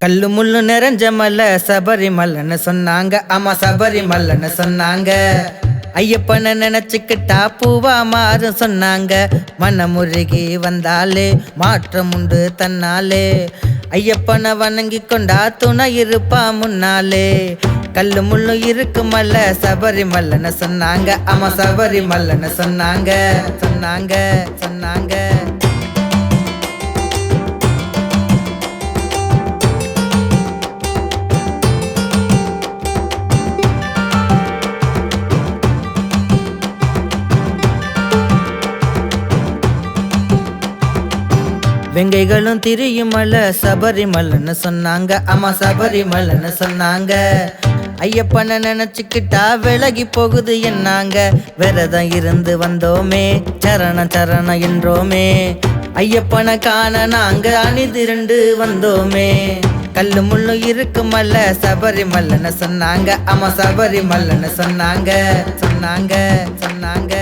கல்லு முள்ளு நிறைஞ்ச மலை சபரிமலைன்னு சொன்னாங்க. ஆமா சபரிமலைன்னு சொன்னாங்க. ஐயப்பனை நினைச்சுக்கிட்டா பூவா மாறும் சொன்னாங்க. மனமுருகி வந்தாலே மாற்றம் உண்டு தன்னாலே. ஐயப்பனை வணங்கி கொண்டா துணை இருப்பா முன்னாலே. கல்லு முள்ளு இருக்கு மலை சபரிமலைன்னு சொன்னாங்க. ஆமா சபரிமலைன்னு சொன்னாங்க சொன்னாங்க சொன்னாங்க. வெங்கைகளும் திரியுமல சபரிமலைன்னு சொன்னாங்க. ஆமா சபரிமலைன்னு சொன்னாங்க. ஐயப்பனை நினைச்சுக்கிட்டா விலகி போகுது என்னாங்க. விரதம் இருந்து வந்தோமே சரண சரணம் என்றோமே. ஐயப்பனை காண நாங்க அணிதிரண்டு வந்தோமே. கல்லு முள்ளு இருக்குமல்ல சபரிமலைன்னு சொன்னாங்க. ஆமா சபரிமலைன்னு சொன்னாங்க சொன்னாங்க சொன்னாங்க.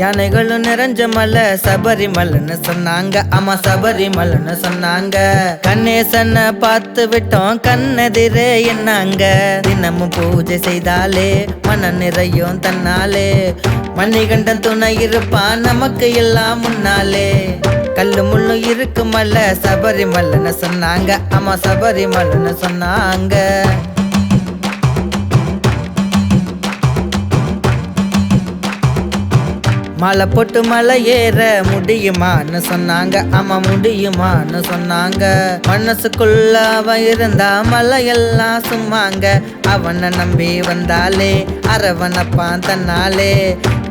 யானைகளும் நிறைஞ்ச மலை சபரிமலைன்னு சொன்னாங்க. ஆமா சபரிமலைன்னு சொன்னாங்க. கணேசனை பார்த்து விட்டோம் கண்ணெதிரே என்னாங்க. தினமும் பூஜை செய்தாலே மன நிறையும் தன்னாலே. மணிகண்டன் துணை இருப்பான் நமக்கு எல்லாம் முன்னாலே. கல்லு முள்ளு இருக்கு மலை சபரிமலைன்னு சொன்னாங்க. ஆமா சபரிமலைன்னு சொன்னாங்க. மலை போட்டு மலை ஏற முடியுமான்னு சொன்னாங்க. ஆமா முடியுமான்னு சொன்னாங்க. மனசுக்குள்ள அவன் இருந்தா மலையெல்லாம் சும்மாங்க. அவனை நம்பி வந்தாலே அரவணைப்பான் தன்னாலே.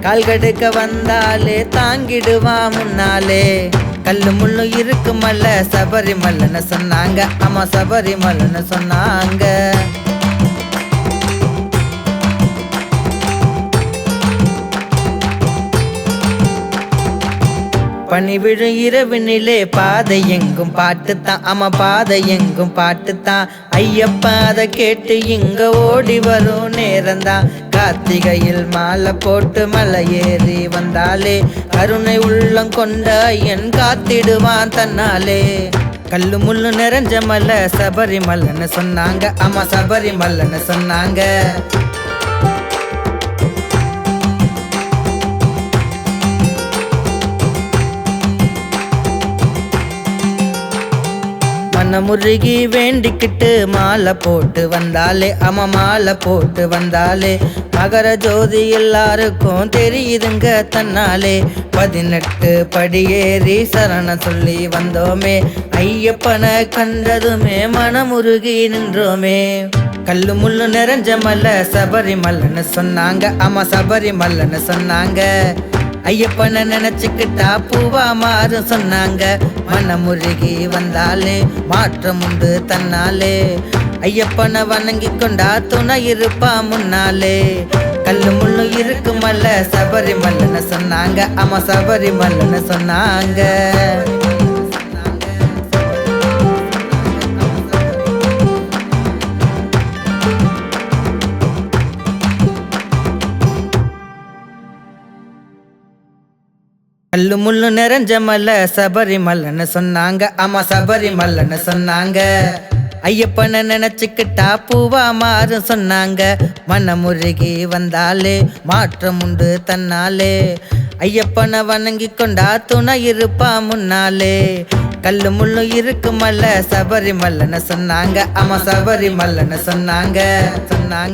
கால்கடுக்க வந்தாலே தாங்கிடுவான் முன்னாலே. கல்லு முள்ளு இருக்கு மலை சபரிமலைன்னு சொன்னாங்க. ஆமா சபரிமலைன்னு சொன்னாங்க. பனி விழும் இரவினிலே பாதை எங்கும் பாட்டுத்தான். ஆமா பாதை எங்கும் பாட்டுத்தான். ஐயப்பா அதை கேட்டு இங்க ஓடி வரும் நேரம்தான். கார்த்திகையில் மாலை போட்டு மலை ஏறி வந்தாலே. கருணை உள்ளம் கொண்ட ஐயன் காத்திடுவான் தன்னாலே. கல்லு முள்ளு நிறைஞ்ச மலை சபரிமலைன்னு சொன்னாங்க. ஆமா சபரிமலைன்னு சொன்னாங்க. மனமுருகி வேண்டிக்கிட்டு மாலை போட்டு வந்தாலே. ஆமா மாலை போட்டு வந்தாலே. மகர ஜோதி எல்லாருக்கும் தெரியுதுங்க தன்னாலே. 18 படியேறி சரணம் சொல்லி வந்தோமே. ஐயப்பனை கண்டதுமே மனமுருகி நின்றோமே. கல்லு முள்ளு நிறைஞ்ச மலை சபரிமலைன்னு சொன்னாங்க. ஆமா சபரிமலைன்னு சொன்னாங்க. ஐயப்பனை நினைச்சுக்கிட்டா பூவா மாறும் சொன்னாங்க. மனமுருகி வந்தாலே மாற்றம் உண்டு தன்னாலே. ஐயப்பனை வணங்கி கொண்டா துணை இருப்பா முன்னாலே. கல்லு முள்ளு இருக்கு மலை சபரிமலைன்னு சொன்னாங்க. ஆமா சபரிமலைன்னு சொன்னாங்க. கல்லு முள்ளு நிறைஞ்ச மலை சபரிமலைன்னு சொன்னாங்க. ஆமா சபரிமலைன்னு சொன்னாங்க. ஐயப்பனை நினைச்சுக்கிட்டா பூவா மாறும் சொன்னாங்க. மனமுருகி வந்தாலே மாற்றம் உண்டு தன்னாலே. ஐயப்பனை வணங்கி கொண்டா துணை இருப்பா முன்னாலே. கல்லு முள்ளு இருக்கு மலை சபரிமலைன்னு சொன்னாங்க. ஆமா சபரிமலைன்னு சொன்னாங்க சொன்னாங்க.